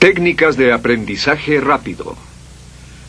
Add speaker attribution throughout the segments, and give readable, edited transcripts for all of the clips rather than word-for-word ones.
Speaker 1: Técnicas de aprendizaje rápido.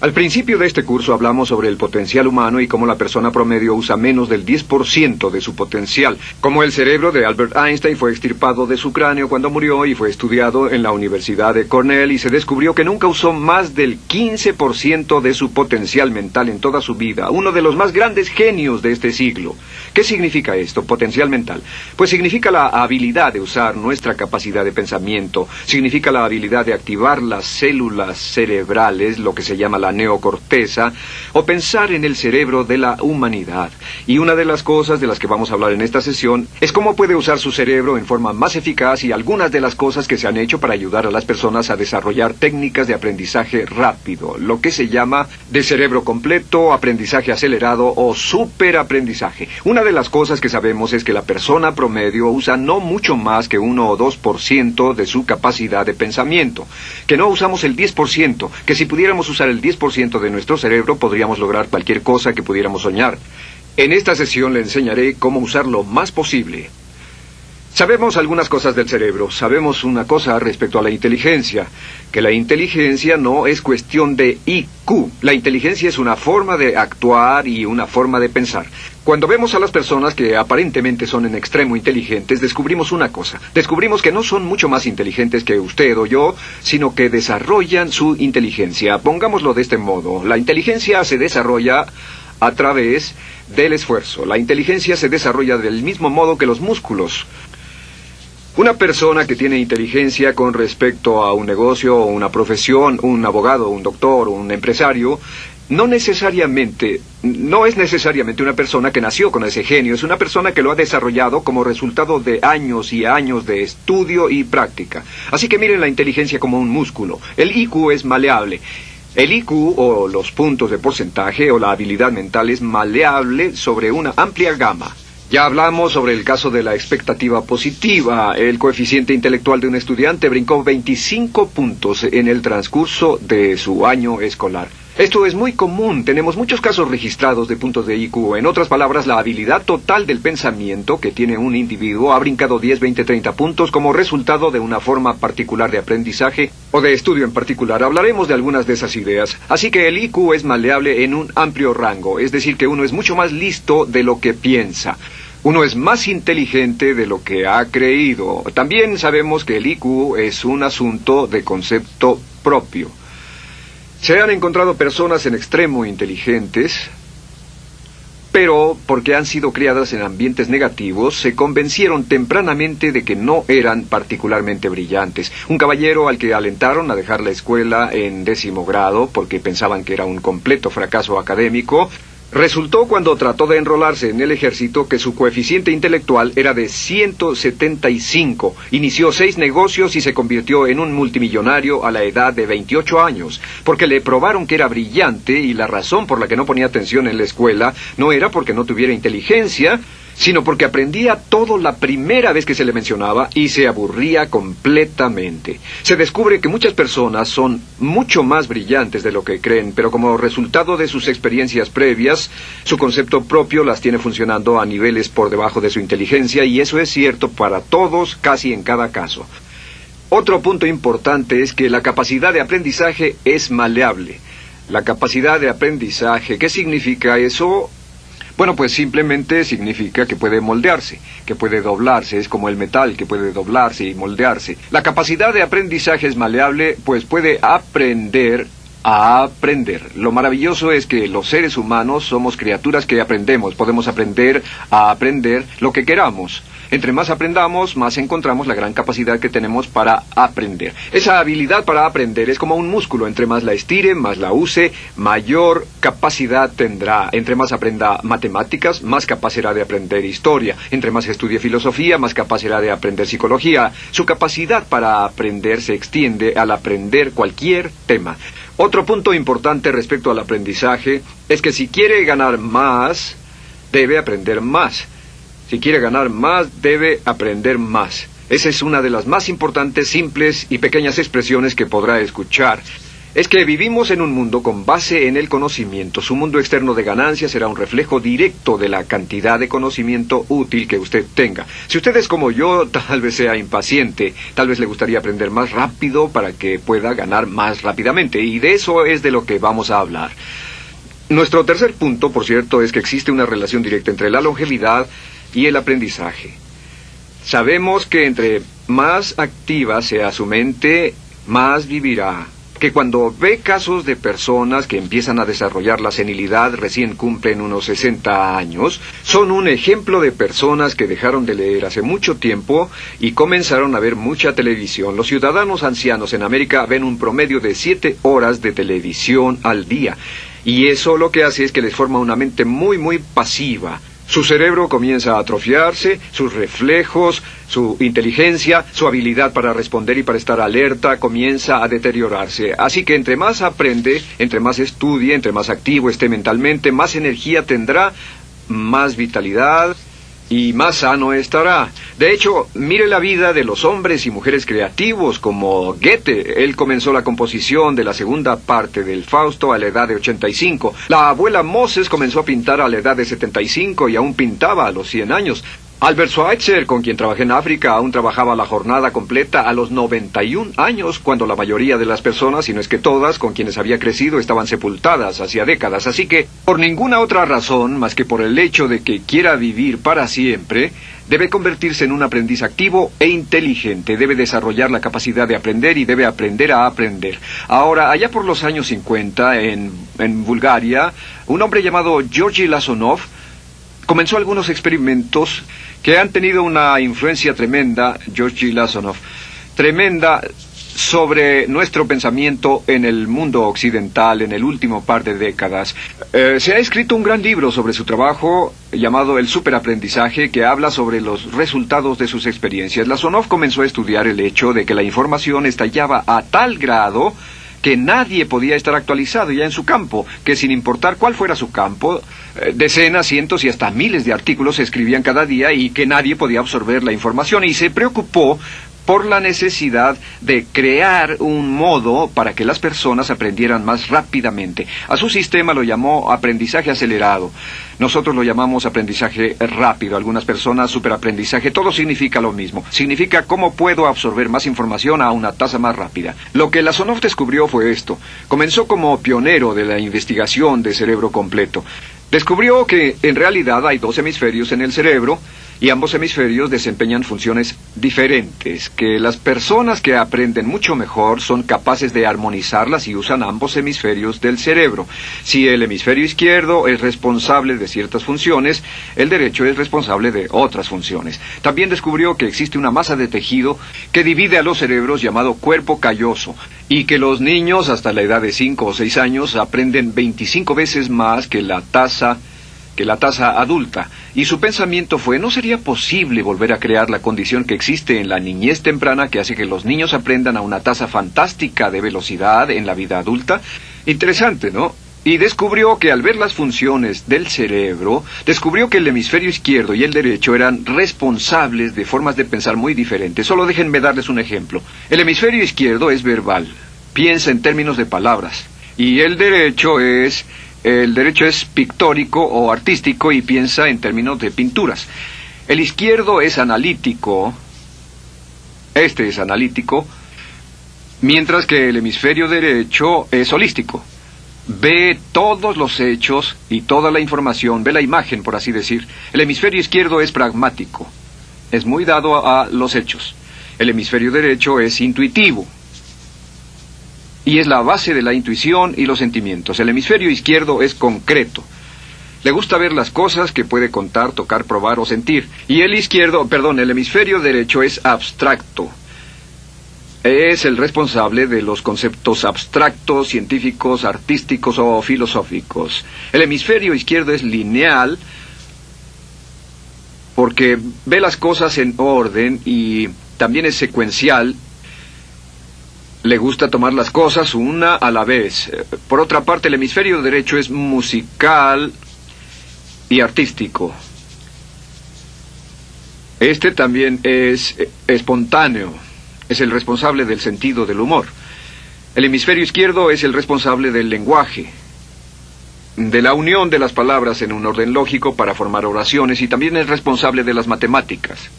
Speaker 1: Al principio de este curso hablamos sobre el potencial humano y cómo la persona promedio usa menos del 10% de su potencial. Como el cerebro de Albert Einstein fue extirpado de su cráneo cuando murió y fue estudiado en la Universidad de Cornell y se descubrió que nunca usó más del 15% de su potencial mental en toda su vida. Uno de los más grandes genios de este siglo. ¿Qué significa esto, potencial mental? Pues significa la habilidad de usar nuestra capacidad de pensamiento. Significa la habilidad de activar las células cerebrales, lo que se llama la neocorteza, o pensar en el cerebro de la humanidad. Y una de las cosas de las que vamos a hablar en esta sesión es cómo puede usar su cerebro en forma más eficaz y algunas de las cosas que se han hecho para ayudar a las personas a desarrollar técnicas de aprendizaje rápido, lo que se llama de cerebro completo, aprendizaje acelerado o superaprendizaje. Una de las cosas que sabemos es que la persona promedio usa no mucho más que 1 o 2% de su capacidad de pensamiento, que no usamos el 10%, que si pudiéramos usar el 10% de nuestro cerebro podríamos lograr cualquier cosa que pudiéramos soñar. En esta sesión le enseñaré cómo usar lo más posible. Sabemos algunas cosas del cerebro. Sabemos una cosa respecto a la inteligencia, que la inteligencia no es cuestión de IQ. La inteligencia es una forma de actuar y una forma de pensar. Cuando vemos a las personas que aparentemente son en extremo inteligentes, descubrimos una cosa. Descubrimos que no son mucho más inteligentes que usted o yo, sino que desarrollan su inteligencia. Pongámoslo de este modo. La inteligencia se desarrolla a través del esfuerzo. La inteligencia se desarrolla del mismo modo que los músculos. Una persona que tiene inteligencia con respecto a un negocio o una profesión, un abogado, un doctor, un empresario, no es necesariamente una persona que nació con ese genio, es una persona que lo ha desarrollado como resultado de años y años de estudio y práctica. Así que miren la inteligencia como un músculo. El IQ es maleable. El IQ, o los puntos de porcentaje, o la habilidad mental es maleable sobre una amplia gama. Ya hablamos sobre el caso de la expectativa positiva. El coeficiente intelectual de un estudiante brincó 25 puntos en el transcurso de su año escolar. Esto es muy común. Tenemos muchos casos registrados de puntos de IQ. En otras palabras, la habilidad total del pensamiento que tiene un individuo ha brincado 10, 20, 30 puntos como resultado de una forma particular de aprendizaje o de estudio en particular. Hablaremos de algunas de esas ideas. Así que el IQ es maleable en un amplio rango. Es decir, que uno es mucho más listo de lo que piensa. Uno es más inteligente de lo que ha creído. También sabemos que el IQ es un asunto de concepto propio. Se han encontrado personas en extremo inteligentes, pero porque han sido criadas en ambientes negativos, se convencieron tempranamente de que no eran particularmente brillantes. Un caballero al que alentaron a dejar la escuela en 10º grado porque pensaban que era un completo fracaso académico, resultó cuando trató de enrolarse en el ejército que su coeficiente intelectual era de 175. Inició 6 negocios y se convirtió en un multimillonario a la edad de 28 años, porque le probaron que era brillante y la razón por la que no ponía atención en la escuela no era porque no tuviera inteligencia, sino porque aprendía todo la primera vez que se le mencionaba y se aburría completamente. Se descubre que muchas personas son mucho más brillantes de lo que creen, pero como resultado de sus experiencias previas, su concepto propio las tiene funcionando a niveles por debajo de su inteligencia, y eso es cierto para todos, casi en cada caso. Otro punto importante es que la capacidad de aprendizaje es maleable. La capacidad de aprendizaje, ¿qué significa eso? Bueno, pues simplemente significa que puede moldearse, que puede doblarse, es como el metal que puede doblarse y moldearse. La capacidad de aprendizaje es maleable, pues puede aprender a aprender. Lo maravilloso es que los seres humanos somos criaturas que aprendemos, podemos aprender a aprender lo que queramos. Entre más aprendamos, más encontramos la gran capacidad que tenemos para aprender. Esa habilidad para aprender es como un músculo. Entre más la estire, más la use, mayor capacidad tendrá. Entre más aprenda matemáticas, más capaz será de aprender historia. Entre más estudie filosofía, más capaz será de aprender psicología. Su capacidad para aprender se extiende al aprender cualquier tema. Otro punto importante respecto al aprendizaje es que si quiere ganar más, debe aprender más. Si quiere ganar más, debe aprender más. Esa es una de las más importantes, simples y pequeñas expresiones que podrá escuchar. es que vivimos en un mundo con base en el conocimiento. Su mundo externo de ganancia será un reflejo directo de la cantidad de conocimiento útil que usted tenga. Si usted es como yo, tal vez sea impaciente, tal vez le gustaría aprender más rápido para que pueda ganar más rápidamente, y de eso es de lo que vamos a hablar. Nuestro tercer punto, por cierto, es que existe una relación directa entre la longevidad y el aprendizaje. Sabemos que entre más activa sea su mente, más vivirá. Que cuando ve casos de personas que empiezan a desarrollar la senilidad, recién cumplen unos 60 años, son un ejemplo de personas que dejaron de leer hace mucho tiempo y comenzaron a ver mucha televisión. Los ciudadanos ancianos en América ven un promedio de 7 horas de televisión al día, y eso lo que hace es que les forma una mente muy, muy pasiva. Su cerebro comienza a atrofiarse, sus reflejos, su inteligencia, su habilidad para responder y para estar alerta comienza a deteriorarse. Así que entre más aprende, entre más estudie, entre más activo esté mentalmente, más energía tendrá, más vitalidad y más sano estará. De hecho, mire la vida de los hombres y mujeres creativos como Goethe. Él comenzó la composición de la segunda parte del Fausto a la edad de 85. La abuela Moses comenzó a pintar a la edad de 75 y aún pintaba a los 100 años. Albert Schweitzer, con quien trabajé en África, aún trabajaba la jornada completa a los 91 años, cuando la mayoría de las personas, si no es que todas, con quienes había crecido, estaban sepultadas hacía décadas. Así que, por ninguna otra razón, más que por el hecho de que quiera vivir para siempre, debe convertirse en un aprendiz activo e inteligente. Debe desarrollar la capacidad de aprender y debe aprender a aprender. Ahora, allá por los años 50, en Bulgaria, un hombre llamado Georgy Lasonov comenzó algunos experimentos que han tenido una influencia tremenda, Georgy Lasonov, tremenda sobre nuestro pensamiento en el mundo occidental en el último par de décadas. Se ha escrito un gran libro sobre su trabajo llamado El Superaprendizaje, que habla sobre los resultados de sus experiencias. Lasonov comenzó a estudiar el hecho de que la información estallaba a tal grado que nadie podía estar actualizado ya en su campo, que sin importar cuál fuera su campo, decenas, cientos y hasta miles de artículos se escribían cada día y que nadie podía absorber la información, y se preocupó por la necesidad de crear un modo para que las personas aprendieran más rápidamente. A su sistema lo llamó aprendizaje acelerado. Nosotros lo llamamos aprendizaje rápido. Algunas personas superaprendizaje. Todo significa lo mismo. Significa cómo puedo absorber más información a una tasa más rápida. Lo que Lasonov descubrió fue esto. Comenzó como pionero de la investigación de cerebro completo. Descubrió que en realidad hay 2 hemisferios en el cerebro, y ambos hemisferios desempeñan funciones diferentes, que las personas que aprenden mucho mejor son capaces de armonizarlas y usan ambos hemisferios del cerebro. Si el hemisferio izquierdo es responsable de ciertas funciones, el derecho es responsable de otras funciones. También descubrió que existe una masa de tejido que divide a los cerebros llamado cuerpo calloso, y que los niños hasta la edad de 5 o 6 años aprenden 25 veces más que la tasa adulta. Y su pensamiento fue: ¿no sería posible volver a crear la condición que existe en la niñez temprana que hace que los niños aprendan a una tasa fantástica de velocidad en la vida adulta? Interesante, ¿no? Y descubrió que al ver las funciones del cerebro, descubrió que el hemisferio izquierdo y el derecho eran responsables de formas de pensar muy diferentes. Solo déjenme darles un ejemplo. El hemisferio izquierdo es verbal, piensa en términos de palabras, y el derecho es pictórico o artístico y piensa en términos de pinturas. El izquierdo es analítico, este es analítico, mientras que el hemisferio derecho es holístico. Ve todos los hechos y toda la información, ve la imagen, por así decir. El hemisferio izquierdo es pragmático, es muy dado a los hechos. El hemisferio derecho es intuitivo, y es la base de la intuición y los sentimientos. El hemisferio izquierdo es concreto. Le gusta ver las cosas que puede contar, tocar, probar o sentir. Y el hemisferio derecho es abstracto. Es el responsable de los conceptos abstractos, científicos, artísticos o filosóficos. El hemisferio izquierdo es lineal porque ve las cosas en orden y también es secuencial. Le gusta tomar las cosas una a la vez. Por otra parte, el hemisferio derecho es musical y artístico. Este también es espontáneo. Es el responsable del sentido del humor. El hemisferio izquierdo es el responsable del lenguaje, de la unión de las palabras en un orden lógico para formar oraciones, y también es responsable de las matemáticas.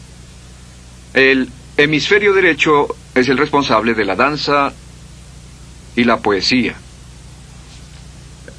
Speaker 1: El hemisferio derecho es el responsable de la danza y la poesía.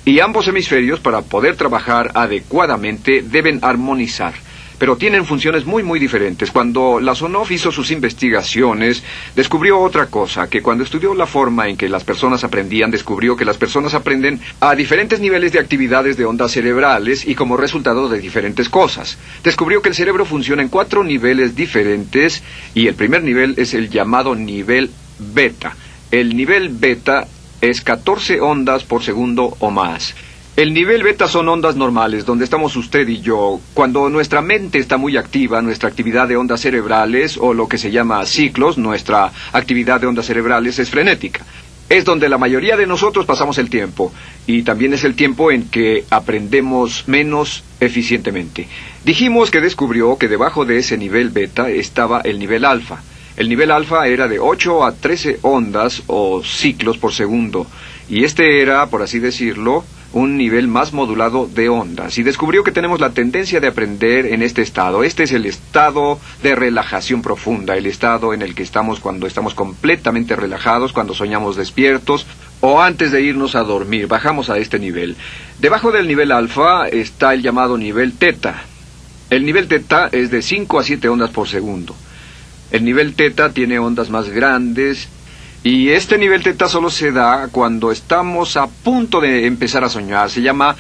Speaker 1: Y ambos hemisferios, para poder trabajar adecuadamente, deben armonizar. Pero tienen funciones muy diferentes. Cuando Lasonov hizo sus investigaciones, descubrió otra cosa, que cuando estudió la forma en que las personas aprendían, descubrió que las personas aprenden a diferentes niveles de actividades de ondas cerebrales y como resultado de diferentes cosas. Descubrió que el cerebro funciona en 4 niveles diferentes, y el primer nivel es el llamado nivel beta. El nivel beta es 14 ondas por segundo o más. El nivel beta son ondas normales, donde estamos usted y yo. Cuando nuestra mente está muy activa, nuestra actividad de ondas cerebrales, o lo que se llama ciclos, nuestra actividad de ondas cerebrales es frenética. Es donde la mayoría de nosotros pasamos el tiempo, y también es el tiempo en que aprendemos menos eficientemente. Dijimos que descubrió que debajo de ese nivel beta estaba el nivel alfa. El nivel alfa era de 8 a 13 ondas o ciclos por segundo, y este era, por así decirlo, un nivel más modulado de ondas, y descubrió que tenemos la tendencia de aprender en este estado. Este es el estado de relajación profunda, el estado en el que estamos cuando estamos completamente relajados, cuando soñamos despiertos, o antes de irnos a dormir. Bajamos a este nivel. Debajo del nivel alfa está el llamado nivel teta. El nivel teta es de 5 a 7 ondas por segundo. El nivel teta tiene ondas más grandes, y este nivel teta solo se da cuando estamos a punto de empezar a soñar. Se llama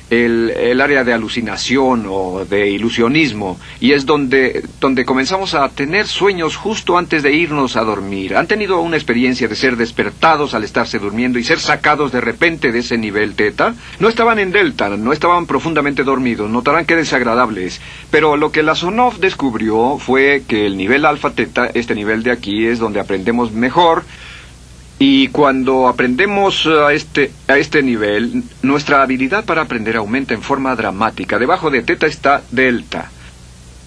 Speaker 1: el área de alucinación o de ilusionismo, y es donde comenzamos a tener sueños justo antes de irnos a dormir. ¿Han tenido una experiencia de ser despertados al estarse durmiendo y ser sacados de repente de ese nivel teta? No estaban en delta, no estaban profundamente dormidos. Notarán qué desagradable es. Pero lo que Lasonov descubrió fue que el nivel alfa teta, este nivel de aquí, es donde aprendemos mejor. Y cuando aprendemos a este nivel, nuestra habilidad para aprender aumenta en forma dramática. Debajo de teta está delta.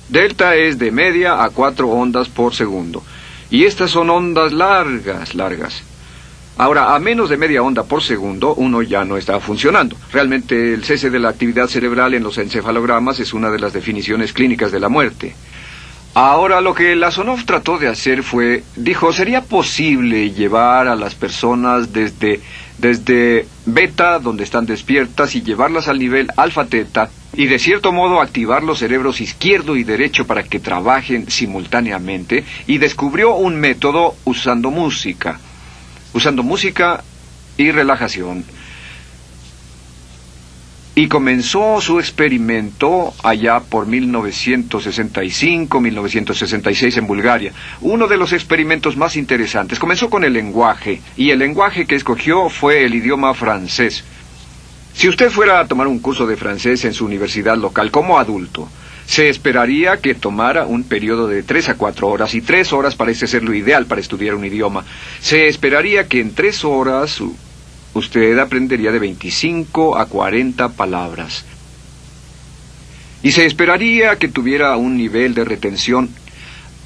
Speaker 1: Delta es de media a 4 ondas por segundo. Y estas son ondas largas. Ahora, a menos de media onda por segundo, uno ya no está funcionando. Realmente el cese de la actividad cerebral en los encefalogramas es una de las definiciones clínicas de la muerte. Ahora, lo que Lasonov trató de hacer fue, dijo, ¿sería posible llevar a las personas desde beta, donde están despiertas, y llevarlas al nivel alfa teta, y de cierto modo activar los cerebros izquierdo y derecho para que trabajen simultáneamente? Y descubrió un método usando música y relajación. Y comenzó su experimento allá por 1965, 1966 en Bulgaria. Uno de los experimentos más interesantes. Comenzó con el lenguaje, y el lenguaje que escogió fue el idioma francés. Si usted fuera a tomar un curso de francés en su universidad local como adulto, se esperaría que tomara un periodo de 3 a 4 horas, y 3 horas parece ser lo ideal para estudiar un idioma. Se esperaría que en 3 horas usted aprendería de 25 a 40 palabras. Y se esperaría que tuviera un nivel de retención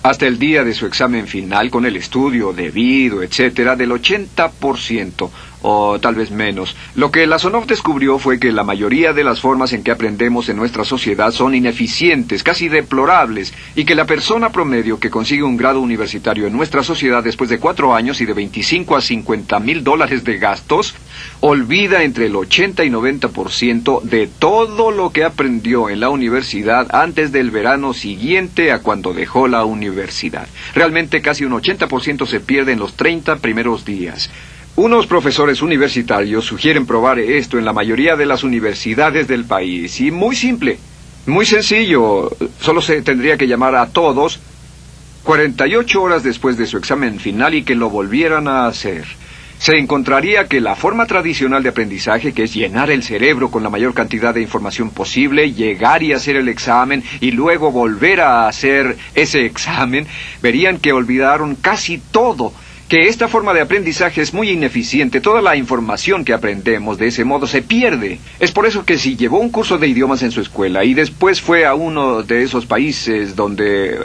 Speaker 1: hasta el día de su examen final, con el estudio debido, etcétera, del 80%, o tal vez menos. Lo que Lasonov descubrió fue que la mayoría de las formas en que aprendemos en nuestra sociedad son ineficientes, casi deplorables, y que la persona promedio que consigue un grado universitario en nuestra sociedad después de 4 años y de 25 a 50 mil dólares de gastos, olvida entre el 80 y 90% de todo lo que aprendió en la universidad antes del verano siguiente a cuando dejó la universidad. Realmente casi un 80% se pierde en los 30 primeros días. Unos profesores universitarios sugieren probar esto en la mayoría de las universidades del país. Y muy simple, muy sencillo. Solo se tendría que llamar a todos 48 horas después de su examen final y que lo volvieran a hacer. Se encontraría que la forma tradicional de aprendizaje, que es llenar el cerebro con la mayor cantidad de información posible, llegar y hacer el examen y luego volver a hacer ese examen, verían que olvidaron casi todo. que esta forma de aprendizaje es muy ineficiente. Toda la información que aprendemos de ese modo se pierde. Es por eso que si llevó un curso de idiomas en su escuela y después fue a uno de esos países donde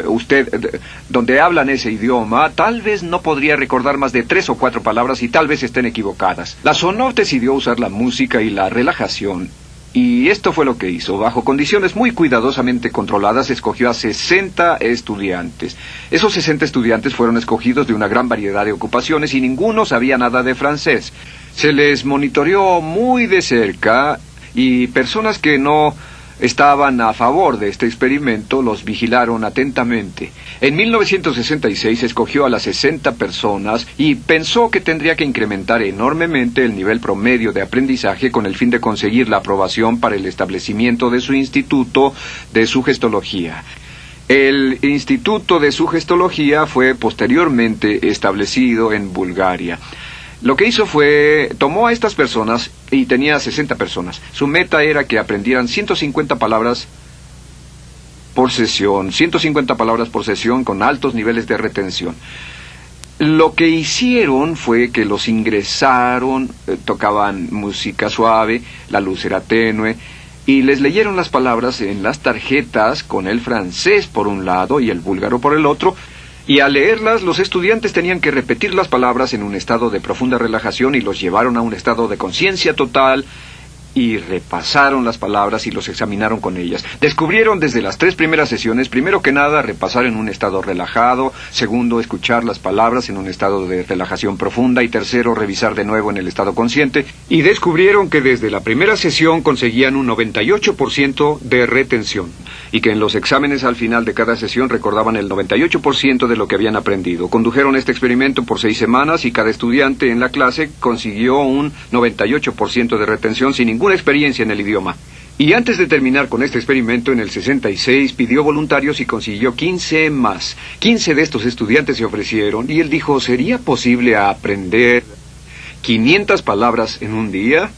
Speaker 1: hablan ese idioma, tal vez no podría recordar más de 3 o 4 palabras y tal vez estén equivocadas. La Sonov decidió usar la música y la relajación. Y esto fue lo que hizo. Bajo condiciones muy cuidadosamente controladas, escogió a 60 estudiantes. Esos 60 estudiantes fueron escogidos de una gran variedad de ocupaciones y ninguno sabía nada de francés. Se les monitoreó muy de cerca y personas que no estaban a favor de este experimento los vigilaron atentamente. En 1966 escogió a las 60 personas y pensó que tendría que incrementar enormemente el nivel promedio de aprendizaje con el fin de conseguir la aprobación para el establecimiento de su instituto de sugestología. El Instituto de Sugestología fue posteriormente establecido en Bulgaria. Lo que hizo fue, tomó a estas personas, y tenía 60 personas. Su meta era que aprendieran 150 palabras por sesión, 150 palabras por sesión con altos niveles de retención. Lo que hicieron fue que los ingresaron, tocaban música suave, la luz era tenue, y les leyeron las palabras en las tarjetas con el francés por un lado y el búlgaro por el otro. Y al leerlas, los estudiantes tenían que repetir las palabras en un estado de profunda relajación y los llevaron a un estado de conciencia total y repasaron las palabras y los examinaron con ellas. Descubrieron desde las 3 primeras sesiones, primero que nada, repasar en un estado relajado, segundo, escuchar las palabras en un estado de relajación profunda y tercero, revisar de nuevo en el estado consciente. Y descubrieron que desde la primera sesión conseguían un 98% de retención y que en los exámenes al final de cada sesión recordaban el 98% de lo que habían aprendido. Condujeron este experimento por 6 semanas y cada estudiante en la clase consiguió un 98% de retención sin ninguna experiencia en el idioma. Y antes de terminar con este experimento, en el 66 pidió voluntarios y consiguió 15 más. 15 de estos estudiantes se ofrecieron y él dijo, ¿sería posible aprender 500 palabras en un día?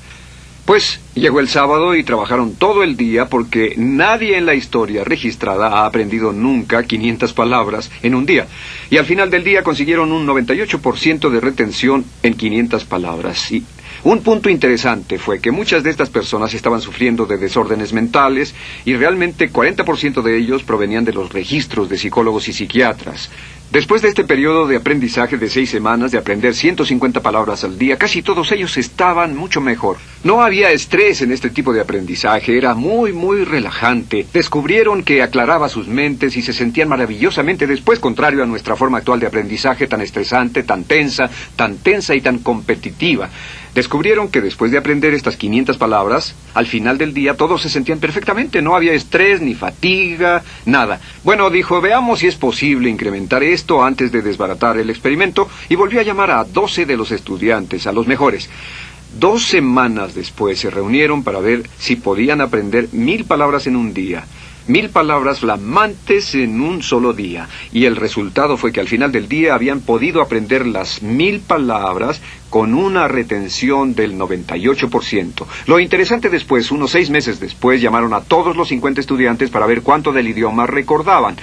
Speaker 1: Pues llegó el sábado y trabajaron todo el día porque nadie en la historia registrada ha aprendido nunca 500 palabras en un día. Y al final del día consiguieron un 98% de retención en 500 palabras. Y un punto interesante fue que muchas de estas personas estaban sufriendo de desórdenes mentales y realmente 40% de ellos provenían de los registros de psicólogos y psiquiatras. Después de este periodo de aprendizaje de 6 semanas, de aprender 150 palabras al día, casi todos ellos estaban mucho mejor. No había estrés en este tipo de aprendizaje, era muy relajante. Descubrieron que aclaraba sus mentes y se sentían maravillosamente después, contrario a nuestra forma actual de aprendizaje tan estresante, tan tensa y tan competitiva. Descubrieron que después de aprender estas 500 palabras, al final del día todos se sentían perfectamente, no había estrés ni fatiga, nada. Bueno, dijo, veamos si es posible incrementar esto antes de desbaratar el experimento, y volvió a llamar a 12 de los estudiantes, a los mejores. 2 semanas después se reunieron para ver si podían aprender 1000 palabras en un día. 1000 palabras flamantes en un solo día. Y el resultado fue que al final del día habían podido aprender las 1000 palabras con una retención del 98%. Lo interesante después, unos 6 meses después, llamaron a todos los 50 estudiantes para ver cuánto del idioma recordaban.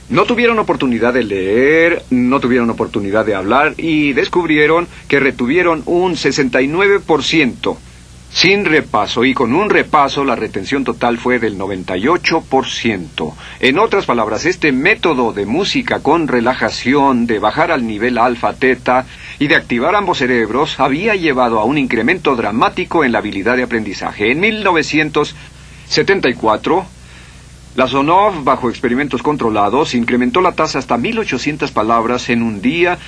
Speaker 1: No tuvieron oportunidad de leer, no tuvieron oportunidad de hablar y descubrieron que retuvieron un 69%. Sin repaso, y con un repaso la retención total fue del 98%. En otras palabras, este método de música con relajación, de bajar al nivel alfa-teta y de activar ambos cerebros, había llevado a un incremento dramático en la habilidad de aprendizaje. En 1974, la Sonov, bajo experimentos controlados, incrementó la tasa hasta 1800 palabras en un día,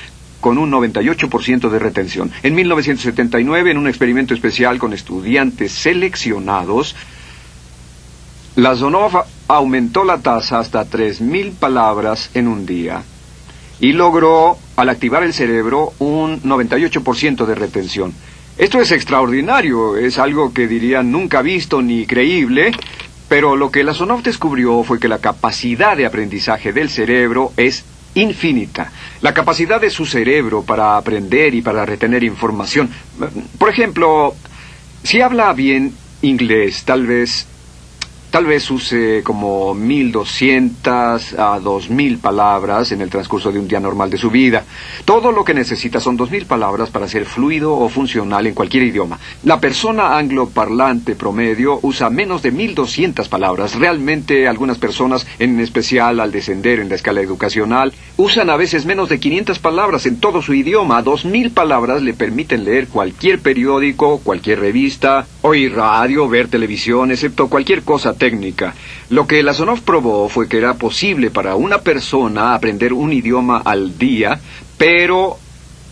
Speaker 1: con un 98% de retención. En 1979, en un experimento especial con estudiantes seleccionados, la Sonov aumentó la tasa hasta 3000 palabras en un día y logró, al activar el cerebro, un 98% de retención. Esto es extraordinario, es algo que dirían nunca visto ni creíble, pero lo que la Sonov descubrió fue que la capacidad de aprendizaje del cerebro es infinita. La capacidad de su cerebro para aprender y para retener información. Por ejemplo, si habla bien inglés, tal vez Tal vez use como 1.200 a 2.000 palabras en el transcurso de un día normal de su vida. Todo lo que necesita son 2.000 palabras para ser fluido o funcional en cualquier idioma. La persona angloparlante promedio usa menos de 1.200 palabras. Realmente algunas personas, en especial al descender en la escala educacional, usan a veces menos de 500 palabras en todo su idioma. 2.000 palabras le permiten leer cualquier periódico, cualquier revista, oír radio, ver televisión, excepto cualquier cosa técnica. Lo que Lasonov probó fue que era posible para una persona aprender un idioma al día, pero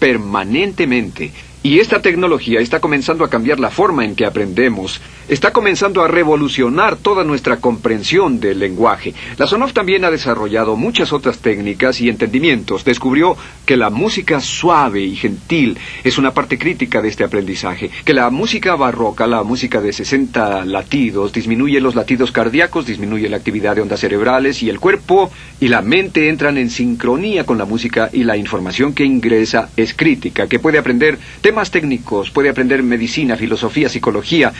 Speaker 1: permanentemente. Y esta tecnología está comenzando a cambiar la forma en que aprendemos. Está comenzando a revolucionar toda nuestra comprensión del lenguaje. Lasonov también ha desarrollado muchas otras técnicas y entendimientos. Descubrió que la música suave y gentil es una parte crítica de este aprendizaje. Que la música barroca, la música de 60 latidos, disminuye los latidos cardíacos, disminuye la actividad de ondas cerebrales y el cuerpo y la mente entran en sincronía con la música y la información que ingresa es crítica, que puede aprender temas técnicos, puede aprender medicina, filosofía, psicología.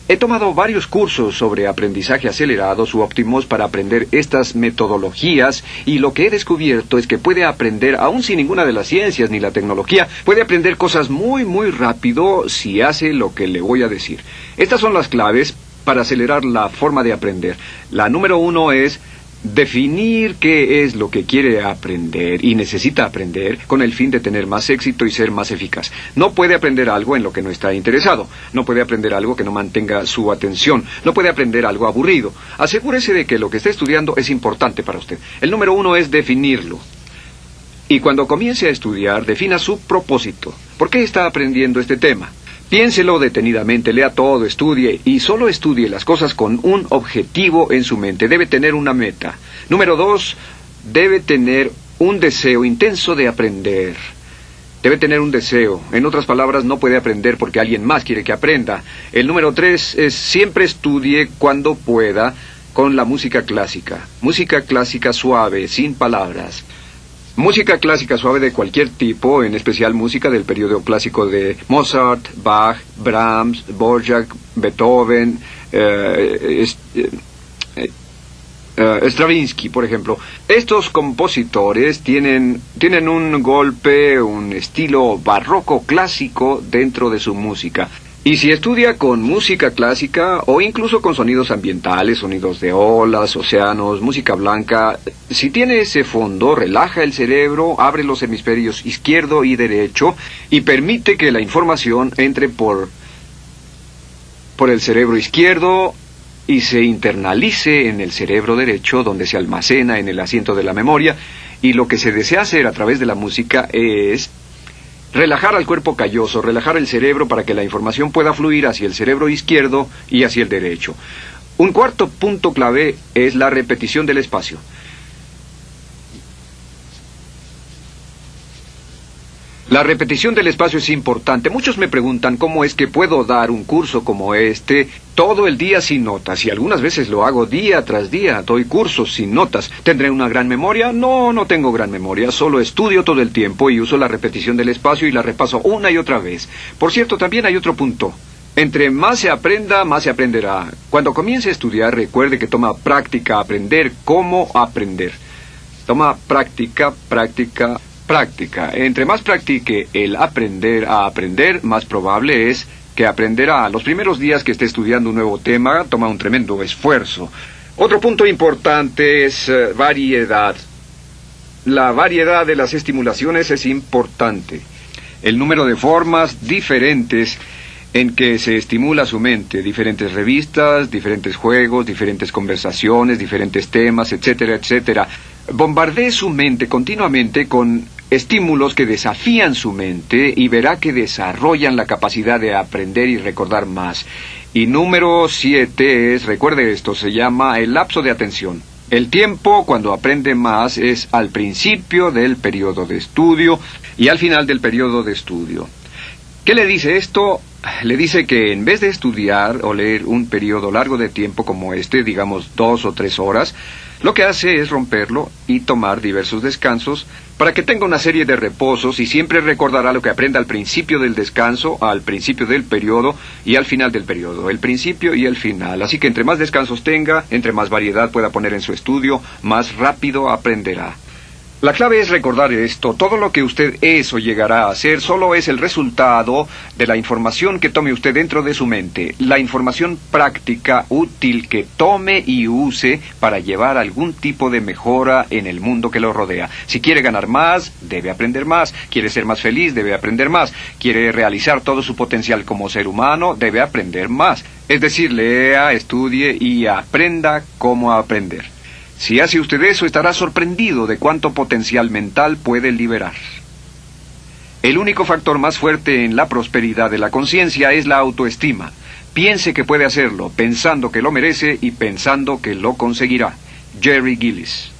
Speaker 1: He tomado varios cursos sobre aprendizaje acelerado, subóptimos, para aprender estas metodologías, y lo que he descubierto es que puede aprender, aún sin ninguna de las ciencias ni la tecnología, puede aprender cosas muy, muy rápido si hace lo que le voy a decir. Estas son las claves para acelerar la forma de aprender. La número 1 es definir qué es lo que quiere aprender y necesita aprender con el fin de tener más éxito y ser más eficaz. No puede aprender algo en lo que no está interesado. No puede aprender algo que no mantenga su atención. No puede aprender algo aburrido. Asegúrese de que lo que está estudiando es importante para usted. El número 1 es definirlo. Y cuando comience a estudiar, defina su propósito. ¿Por qué está aprendiendo este tema? Piénselo detenidamente, lea todo, estudie y solo estudie las cosas con un objetivo en su mente. Debe tener una meta. Número 2, debe tener un deseo intenso de aprender. Debe tener un deseo. En otras palabras, no puede aprender porque alguien más quiere que aprenda. El número 3 es siempre estudie cuando pueda con la música clásica. Música clásica suave, sin palabras. Música clásica suave de cualquier tipo, en especial música del periodo clásico de Mozart, Bach, Brahms, Dvorak, Beethoven, Stravinsky, por ejemplo. Estos compositores tienen un golpe, un estilo barroco clásico dentro de su música. Y si estudia con música clásica o incluso con sonidos ambientales, sonidos de olas, océanos, música blanca, si tiene ese fondo, relaja el cerebro, abre los hemisferios izquierdo y derecho y permite que la información entre por el cerebro izquierdo y se internalice en el cerebro derecho, donde se almacena en el asiento de la memoria. Y lo que se desea hacer a través de la música es relajar al cuerpo calloso, relajar el cerebro para que la información pueda fluir hacia el cerebro izquierdo y hacia el derecho. Un cuarto punto clave es la repetición del espacio. La repetición del espacio es importante. Muchos me preguntan cómo es que puedo dar un curso como este todo el día sin notas. Y algunas veces lo hago día tras día. Doy cursos sin notas. ¿Tendré una gran memoria? No, no tengo gran memoria. Solo estudio todo el tiempo y uso la repetición del espacio y la repaso una y otra vez. Por cierto, también hay otro punto. Entre más se aprenda, más se aprenderá. Cuando comience a estudiar, recuerde que toma práctica aprender cómo aprender. Toma práctica. Entre más practique el aprender a aprender, más probable es que aprenderá. Los primeros días que esté estudiando un nuevo tema, toma un tremendo esfuerzo. Otro punto importante es variedad. La variedad de las estimulaciones es importante. El número de formas diferentes en que se estimula su mente, diferentes revistas, diferentes juegos, diferentes conversaciones, diferentes temas, etcétera, etcétera. Bombardee su mente continuamente con estímulos que desafían su mente y verá que desarrollan la capacidad de aprender y recordar más. Y número 7 es, recuerde esto, se llama el lapso de atención. El tiempo cuando aprende más es al principio del periodo de estudio y al final del periodo de estudio. ¿Qué le dice esto? Le dice que en vez de estudiar o leer un periodo largo de tiempo como este, digamos 2 o 3 horas, Lo que hace es romperlo y tomar diversos descansos para que tenga una serie de reposos y siempre recordará lo que aprenda al principio del descanso, al principio del periodo y al final del periodo, el principio y el final. Así que entre más descansos tenga, entre más variedad pueda poner en su estudio, más rápido aprenderá. La clave es recordar esto. Todo lo que usted es o llegará a hacer solo es el resultado de la información que tome usted dentro de su mente. La información práctica, útil, que tome y use para llevar algún tipo de mejora en el mundo que lo rodea. Si quiere ganar más, debe aprender más. Quiere ser más feliz, debe aprender más. Quiere realizar todo su potencial como ser humano, debe aprender más. Es decir, lea, estudie y aprenda cómo aprender. Si hace usted eso, estará sorprendido de cuánto potencial mental puede liberar. El único factor más fuerte en la prosperidad de la conciencia es la autoestima. Piense que puede hacerlo, pensando que lo merece y pensando que lo conseguirá. Jerry Gillis.